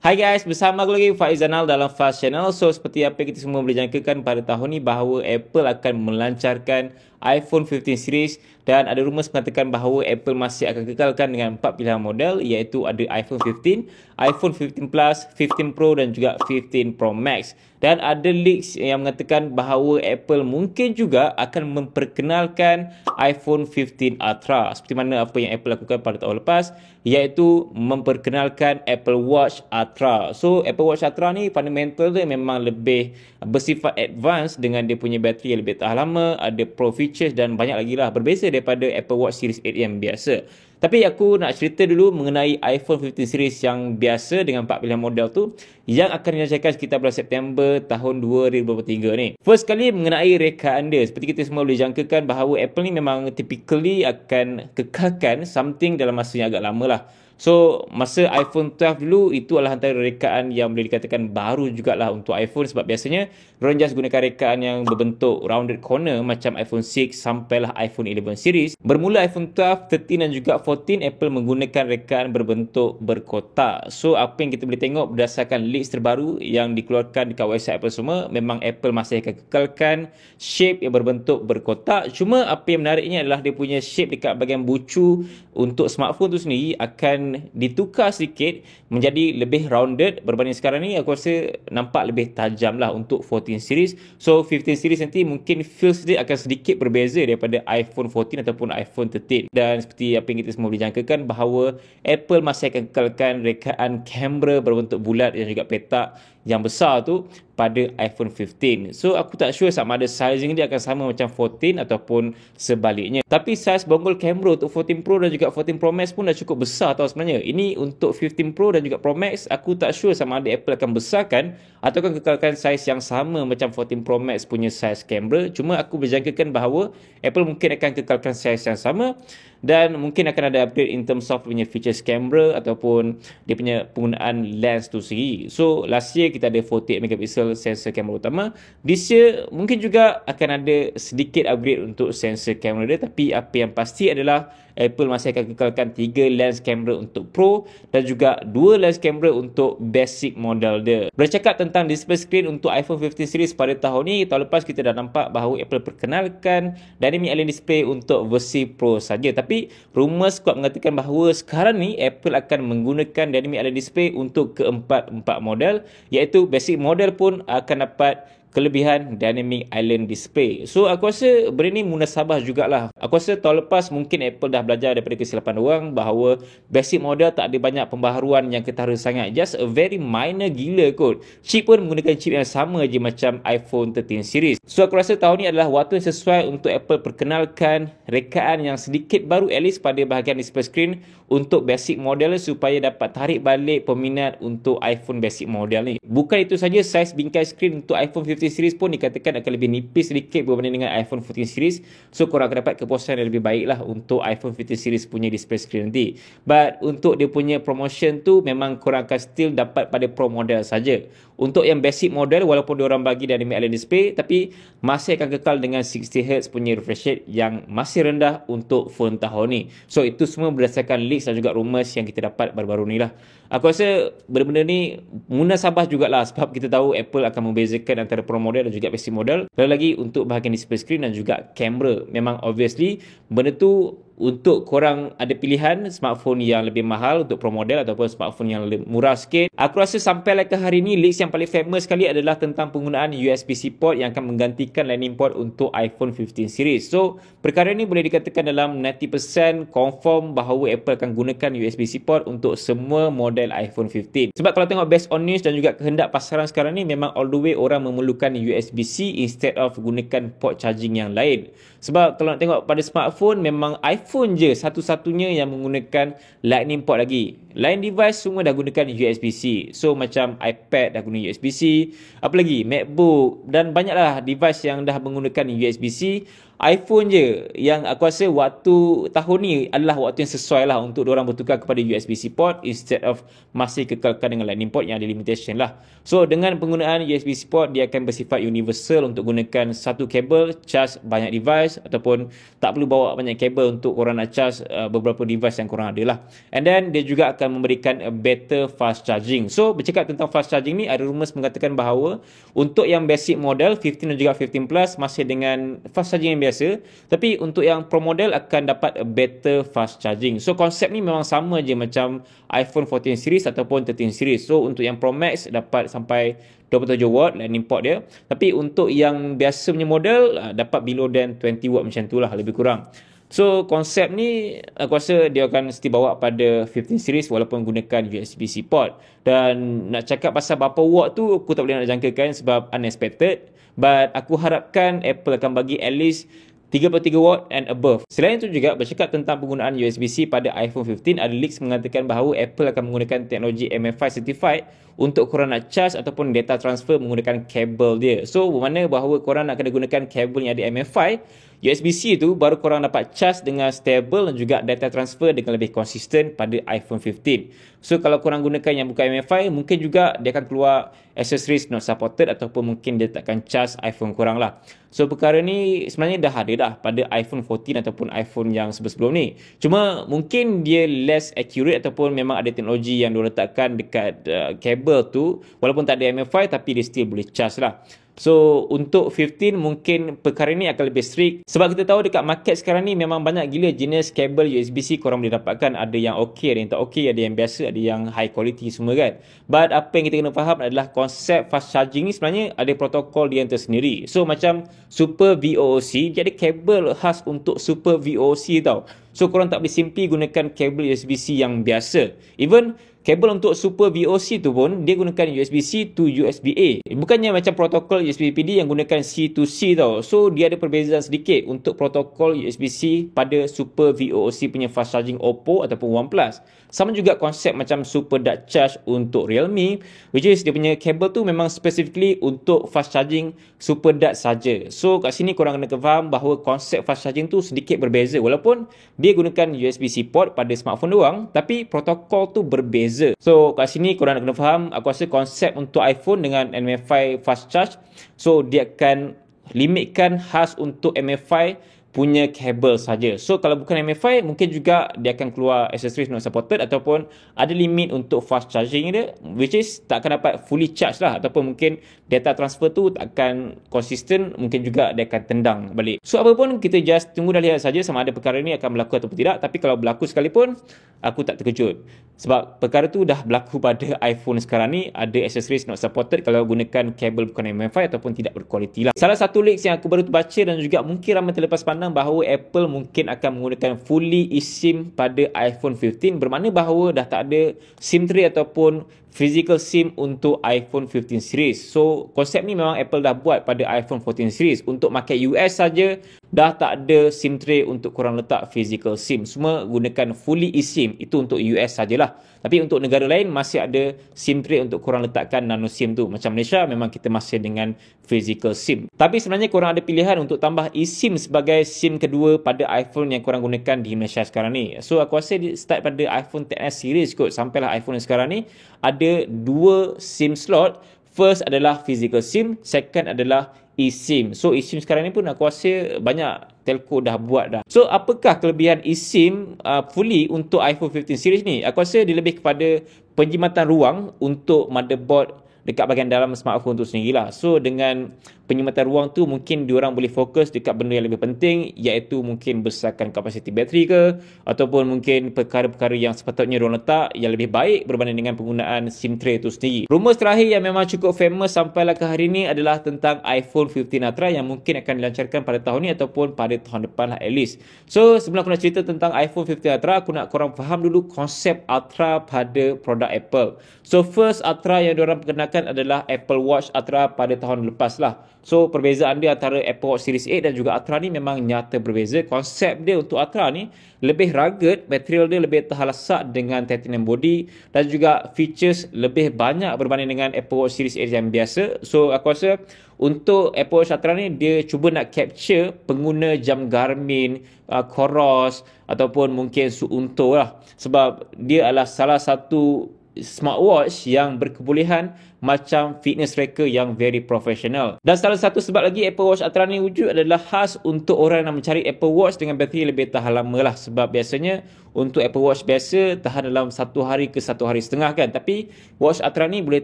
Hai guys, bersama aku lagi Faiz Zanal dalam Fast Channel. So, seperti apa kita semua boleh jangkakan pada tahun ni bahawa Apple akan melancarkan iPhone 15 series dan ada rumours mengatakan bahawa Apple masih akan kekalkan dengan 4 pilihan model iaitu ada iPhone 15, iPhone 15 Plus, 15 Pro dan juga 15 Pro Max. Dan ada leaks yang mengatakan bahawa Apple mungkin juga akan memperkenalkan iPhone 15 Ultra seperti mana apa yang Apple lakukan pada tahun lepas iaitu memperkenalkan Apple Watch Ultra. So Apple Watch Ultra ni fundamental dia memang lebih bersifat advance dengan dia punya bateri yang lebih tahan lama, ada pro features dan banyak lagi lah berbeza daripada Apple Watch Series 8 yang biasa. Tapi aku nak cerita dulu mengenai iPhone 15 series yang biasa dengan 4 pilihan model tu yang akan dilancarkan sekitar bulan September tahun 2023 ni. First kali mengenai rekaan dia. Seperti kita semua boleh jangkakan bahawa Apple ni memang typically akan kekalkan something dalam masa yang agak lama lah. So, masa iPhone 12 dulu, itu adalah antara rekaan yang boleh dikatakan baru jugalah untuk iPhone sebab biasanya diorang just gunakan rekaan yang berbentuk rounded corner macam iPhone 6 sampailah iPhone 11 series. Bermula iPhone 12, 13 dan juga 14, Apple menggunakan rekaan berbentuk berkotak. So, apa yang kita boleh tengok berdasarkan leaks terbaru yang dikeluarkan dekat website Apple semua, memang Apple masih akan kekalkan shape yang berbentuk berkotak. Cuma apa yang menariknya adalah dia punya shape dekat bahagian bucu untuk smartphone tu sendiri akan ditukar sedikit menjadi lebih rounded berbanding sekarang ni. Aku rasa nampak lebih tajam lah untuk 14 series. So 15 series nanti mungkin feels dia akan sedikit berbeza daripada iPhone 14 ataupun iPhone 13. Dan seperti apa yang kita semua boleh jangkakan bahawa Apple masih akan kekalkan rekaan kamera berbentuk bulat dan juga petak yang besar tu pada iPhone 15. So aku tak sure sama ada sizing dia akan sama macam 14 ataupun sebaliknya. Tapi size bonggol kamera untuk 14 Pro dan juga 14 Pro Max pun dah cukup besar tau sebenarnya. Ini untuk 15 Pro dan juga Pro Max, aku tak sure sama ada Apple akan besarkan atau akan kekalkan size yang sama macam 14 Pro Max punya size kamera. Cuma aku berjangkakan bahawa Apple mungkin akan kekalkan size yang sama dan mungkin akan ada upgrade in terms of punya features kamera ataupun dia punya penggunaan lens tu sendiri. So last year kita ada 48 megapixel sensor kamera utama. This year mungkin juga akan ada sedikit upgrade untuk sensor kamera dia, tapi apa yang pasti adalah Apple masih akan kekalkan 3 lens kamera untuk Pro dan juga 2 lens kamera untuk basic model dia. Bercakap tentang display screen untuk iPhone 15 series pada tahun ni, tahun lepas kita dah nampak bahawa Apple perkenalkan Dynamic Island Display untuk versi Pro saja. Tapi rumours kuat mengatakan bahawa sekarang ni Apple akan menggunakan Dynamic Island Display untuk keempat-empat model, iaitu basic model pun akan dapat kelebihan Dynamic Island Display. So aku rasa benda ni munasabah jugalah. Aku rasa tahun lepas mungkin Apple dah belajar daripada kesilapan orang bahawa basic model tak ada banyak pembaharuan yang ketara sangat. Just a very minor gila kot. Chip pun menggunakan chip yang sama je macam iPhone 13 series. So aku rasa tahun ni adalah waktu yang sesuai untuk Apple perkenalkan rekaan yang sedikit baru at least pada bahagian display screen untuk basic model supaya dapat tarik balik peminat untuk iPhone basic model ni. Bukan itu saja, saiz bingkai skrin untuk iPhone 15 series pun dikatakan akan lebih nipis sedikit berbanding dengan iPhone 14 series. So korang akan dapat kepuasan yang lebih baik lah untuk iPhone 15 series punya display screen nanti. But untuk dia punya promotion tu memang korang akan still dapat pada Pro model saja. Untuk yang basic model walaupun diorang bagi Dynamic Island Display, tapi masih akan kekal dengan 60Hz punya refresh rate yang masih rendah untuk phone tahun ni. So itu semua berdasarkan leaks dan juga rumours yang kita dapat baru-baru ni lah. Aku rasa benda-benda ni munasabah jugalah sebab kita tahu Apple akan membezakan antara Pro model dan juga basic model. Lalu lagi untuk bahagian display screen dan juga kamera. Memang obviously benda tu untuk korang ada pilihan smartphone yang lebih mahal untuk Pro model ataupun smartphone yang lebih murah sikit. Aku rasa sampai ke hari ni leaks yang paling famous sekali adalah tentang penggunaan USB-C port yang akan menggantikan Lightning port untuk iPhone 15 series. So perkara ni boleh dikatakan dalam 90% confirm bahawa Apple akan gunakan USB-C port untuk semua model iPhone 15. Sebab kalau tengok based on news dan juga kehendak pasaran sekarang ni, memang all the way orang memerlukan USB-C instead of gunakan port charging yang lain. Sebab kalau nak tengok pada smartphone, memang iPhone je satu-satunya yang menggunakan Lightning port lagi. Lain device semua dah gunakan USB-C. So macam iPad dah guna USB-C, apa lagi MacBook dan banyaklah device yang dah menggunakan USB-C. iPhone je yang aku rasa waktu tahun ni adalah waktu yang sesuai lah untuk diorang bertukar kepada USB-C port instead of masih kekalkan dengan Lightning port yang ada limitation lah. So dengan penggunaan USB-C port, dia akan bersifat universal untuk gunakan satu kabel charge banyak device, ataupun tak perlu bawa banyak kabel untuk korang nak charge beberapa device yang korang ada lah. And then dia juga akan memberikan a better fast charging. So bercakap tentang fast charging ni, ada rumours mengatakan bahawa untuk yang basic model 15 dan juga 15 plus masih dengan fast charging yang biasa, tapi untuk yang pro model akan dapat a better fast charging. So konsep ni memang sama je macam iPhone 14 series ataupun 13 series. So untuk yang Pro Max dapat sampai 27 watt lightning port dia, tapi untuk yang biasa punya model dapat below than 20 watt macam tu lah lebih kurang. So konsep ni aku rasa dia akan mesti bawa pada 15 series walaupun gunakan USB-C port. Dan nak cakap pasal berapa watt tu aku tak boleh nak jangkakan sebab unexpected, but aku harapkan Apple akan bagi at least 33 watt and above. Selain itu juga, bercakap tentang penggunaan USB-C pada iPhone 15, ada leaks mengatakan bahawa Apple akan menggunakan teknologi MFI certified untuk korang nak charge ataupun data transfer menggunakan kabel dia. So bermakna bahawa korang nak kena gunakan kabel yang ada MFI, USB-C tu baru korang dapat charge dengan stable dan juga data transfer dengan lebih konsisten pada iPhone 15. So kalau korang gunakan yang bukan MFI, mungkin juga dia akan keluar accessories not supported ataupun mungkin dia takkan charge iPhone korang lah. So perkara ni sebenarnya dah ada dah pada iPhone 14 ataupun iPhone yang sebelum ni. Cuma mungkin dia less accurate ataupun memang ada teknologi yang diletakkan dekat kabel tu, walaupun tak ada MFI tapi dia still boleh charge lah. So untuk 15 mungkin perkara ni akan lebih strict, sebab kita tahu dekat market sekarang ni memang banyak gila jenis kabel USB-C korang boleh dapatkan. Ada yang okey, ada yang tak okey, ada yang biasa, ada yang high quality semua kan. But apa yang kita kena faham adalah konsep fast charging ni sebenarnya ada protokol dia yang tersendiri. So macam Super VOOC, dia ada kabel khas untuk Super VOOC tau. So korang tak boleh simply gunakan kabel USB-C yang biasa. Even kabel untuk Super VOC tu pun dia gunakan USB-C to USB-A. Bukannya macam protokol USB PD yang gunakan C to C tau. So dia ada perbezaan sedikit untuk protokol USB-C pada Super VOC punya fast charging Oppo ataupun OnePlus. Sama juga konsep macam Super Dart Charge untuk Realme, which is dia punya kabel tu memang specifically untuk fast charging Super Dart saja. So kat sini korang kena faham bahawa konsep fast charging tu sedikit berbeza. Walaupun dia gunakan USB-C port pada smartphone doang, tapi protokol tu berbeza. So kat sini korang kena faham, aku rasa konsep untuk iPhone dengan MFI fast charge, so dia akan limitkan khas untuk MFI punya kabel saja. So kalau bukan MFI, mungkin juga dia akan keluar accessories not supported ataupun ada limit untuk fast charging dia, which is tak akan dapat fully charge lah, ataupun mungkin data transfer tu tak akan konsisten, mungkin juga dia akan tendang balik. So apa pun kita just tunggu dan lihat saja sama ada perkara ni akan berlaku ataupun tidak. Tapi kalau berlaku sekalipun, aku tak terkejut sebab perkara tu dah berlaku pada iPhone sekarang ni, ada accessories not supported kalau gunakan kabel bukan MFI ataupun tidak berkualiti lah. Salah satu leaks yang aku baru baca dan juga mungkin ramai terlepas pandang bahawa Apple mungkin akan menggunakan fully eSIM pada iPhone 15, bermakna bahawa dah tak ada SIM tray ataupun physical SIM untuk iPhone 15 series. So konsep ni memang Apple dah buat pada iPhone 14 series. Untuk market US saja dah tak ada SIM tray untuk korang letak physical SIM. Semua gunakan fully eSIM. Itu untuk US sajalah. Tapi untuk negara lain masih ada SIM tray untuk korang letakkan nano SIM tu. Macam Malaysia memang kita masih dengan physical SIM. Tapi sebenarnya korang ada pilihan untuk tambah eSIM sebagai SIM kedua pada iPhone yang korang gunakan di Malaysia sekarang ni. So aku rasa start pada iPhone XS series kot sampailah iPhone yang sekarang ni ada dua SIM slot. First adalah physical SIM, second adalah eSIM. So eSIM sekarang ni pun aku rasa banyak telco dah buat dah. So apakah kelebihan eSIM fully untuk iPhone 15 series ni? Aku rasa dia lebih kepada penjimatan ruang untuk motherboard dekat bahagian dalam smartphone tu sendirilah. So dengan penyematan ruang tu mungkin diorang boleh fokus dekat benda yang lebih penting, iaitu mungkin besarkan kapasiti bateri ke, ataupun mungkin perkara-perkara yang sepatutnya diorang letak yang lebih baik berbanding dengan penggunaan SIM tray tu sendiri. Rumours terakhir yang memang cukup famous sampailah ke hari ni adalah tentang iPhone 15 Ultra yang mungkin akan dilancarkan pada tahun ni ataupun pada tahun depan lah at least. So sebelum aku nak cerita tentang iPhone 15 Ultra, aku nak korang faham dulu konsep Ultra pada produk Apple. So first Ultra yang diorang perkenalkan digunakan adalah Apple Watch Ultra pada tahun lepas lah. So perbezaan dia antara Apple Watch Series 8 dan juga Ultra ni memang nyata berbeza. Konsep dia untuk Ultra ni lebih rugged, material dia lebih tahan lasak dengan titanium body dan juga features lebih banyak berbanding dengan Apple Watch Series 8 yang biasa. So aku rasa untuk Apple Watch Ultra ni dia cuba nak capture pengguna jam Garmin, Coros ataupun mungkin Suunto lah. Sebab dia adalah salah satu smartwatch yang berkebolehan macam fitness tracker yang very professional. Dan salah satu sebab lagi Apple Watch Ultra ni wujud adalah khas untuk orang yang mencari Apple Watch dengan bateri lebih tahan lama lah. Sebab biasanya untuk Apple Watch biasa tahan dalam 1 hari ke 1 hari setengah kan. Tapi Watch Ultra ni boleh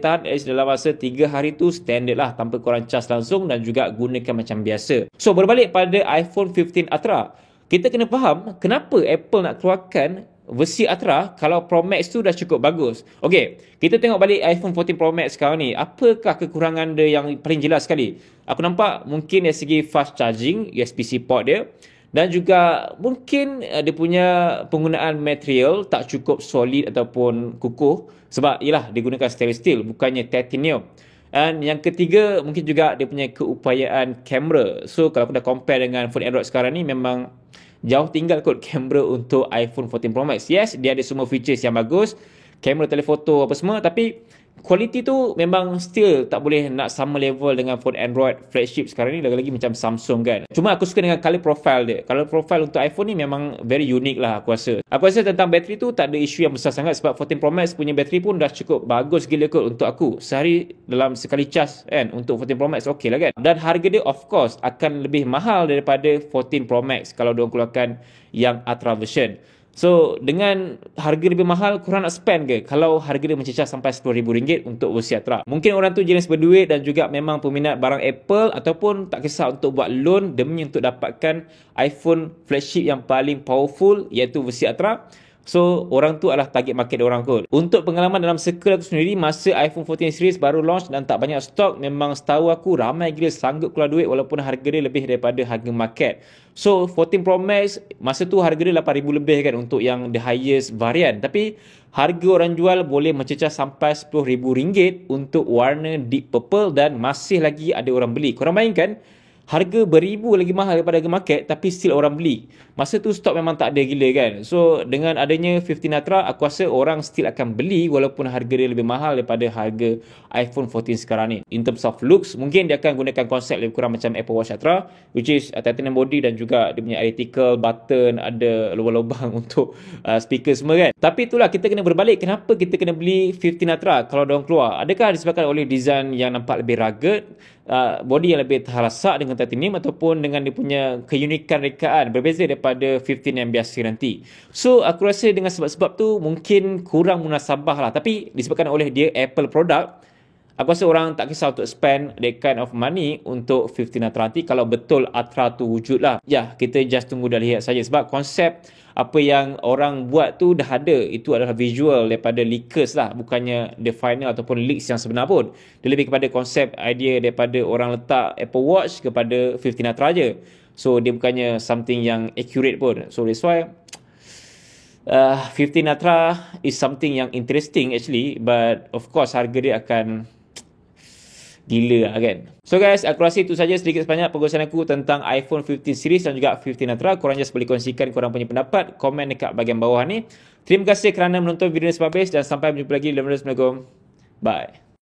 tahan dalam masa 3 hari tu standard lah, tanpa korang cas langsung dan juga gunakan macam biasa. So berbalik pada iPhone 15 Ultra, kita kena faham kenapa Apple nak keluarkan versi Ultra kalau Pro Max tu dah cukup bagus. Okey, kita tengok balik iPhone 14 Pro Max sekarang ni. Apakah kekurangan dia yang paling jelas sekali? Aku nampak mungkin dari segi fast charging, USB-C port dia, dan juga mungkin dia punya penggunaan material tak cukup solid ataupun kukuh sebab ialah digunakan stainless steel bukannya titanium. Dan yang ketiga mungkin juga dia punya keupayaan kamera. So kalau aku dah compare dengan phone Android sekarang ni, memang jauh tinggal kot kamera untuk iPhone 14 Pro Max. Yes, dia ada semua features yang bagus, kamera telefoto apa semua, tapi kualiti tu memang still tak boleh nak sama level dengan phone Android flagship sekarang ni, lagi-lagi macam Samsung kan. Cuma aku suka dengan color profile dia. Color profile untuk iPhone ni memang very unique lah aku rasa. Aku rasa tentang bateri tu tak ada isu yang besar sangat sebab 14 Pro Max punya bateri pun dah cukup bagus gila kot untuk aku. Sehari dalam sekali charge kan untuk 14 Pro Max okey lah kan. Dan harga dia of course akan lebih mahal daripada 14 Pro Max kalau diorang keluarkan yang Ultra version. So, dengan harga lebih mahal, korang nak spend ke? Kalau harga dia mencecah sampai RM10,000 untuk versi Ultra. Mungkin orang tu jenis berduit dan juga memang peminat barang Apple ataupun tak kisah untuk buat loan demi untuk dapatkan iPhone flagship yang paling powerful iaitu versi Ultra. So, orang tu adalah target market orang kot. Untuk pengalaman dalam circle aku sendiri, masa iPhone 14 series baru launch dan tak banyak stok, memang setahu aku ramai gila sanggup keluar duit walaupun harga dia lebih daripada harga market. So, 14 Pro Max, masa tu harga dia RM8,000 lebih kan untuk yang the highest variant. Tapi, harga orang jual boleh mencecah sampai RM10,000 untuk warna deep purple dan masih lagi ada orang beli. Korang bayangkan, harga beribu lagi mahal daripada harga market tapi still orang beli. Masa tu stok memang tak ada gila kan. So dengan adanya 15 Ultra, aku rasa orang still akan beli walaupun harga dia lebih mahal daripada harga iPhone 14 sekarang ni. In terms of looks, mungkin dia akan gunakan konsep lebih kurang macam Apple Watch Ultra, which is titanium body dan juga dia punya elliptical button, ada lubang-lubang untuk speaker semua kan. Tapi itulah, kita kena berbalik, kenapa kita kena beli 15 Ultra kalau diorang keluar? Adakah disebabkan oleh design yang nampak lebih rugged, body yang lebih tahan lasak dengan titanium, ataupun dengan dia punya keunikan rekaan berbeza daripada 15 yang biasa nanti? So aku rasa dengan sebab-sebab tu mungkin kurang munasabah lah. Tapi disebabkan oleh dia Apple product, aku rasa orang tak kisah untuk spend that kind of money untuk 15 Ultra nanti kalau betul Ultra tu wujud lah. Ya, kita just tunggu dan lihat saja sebab konsep apa yang orang buat tu dah ada. Itu adalah visual daripada leakers lah, bukannya the final ataupun leaks yang sebenar pun. Dia lebih kepada konsep idea daripada orang letak Apple Watch kepada 15 Ultra je. So dia bukannya something yang accurate pun. So that's why 15 Ultra is something yang interesting actually, but of course harga dia akan gila lah kan. So guys, aku rasa itu saja sedikit sebanyak perkongsian aku tentang iPhone 15 series dan juga 15 Ultra. Korang just boleh kongsikan korang punya pendapat, komen dekat bahagian bawah ni. Terima kasih kerana menonton video ni sampai habis dan sampai berjumpa lagi dalam video. Assalamualaikum. Bye.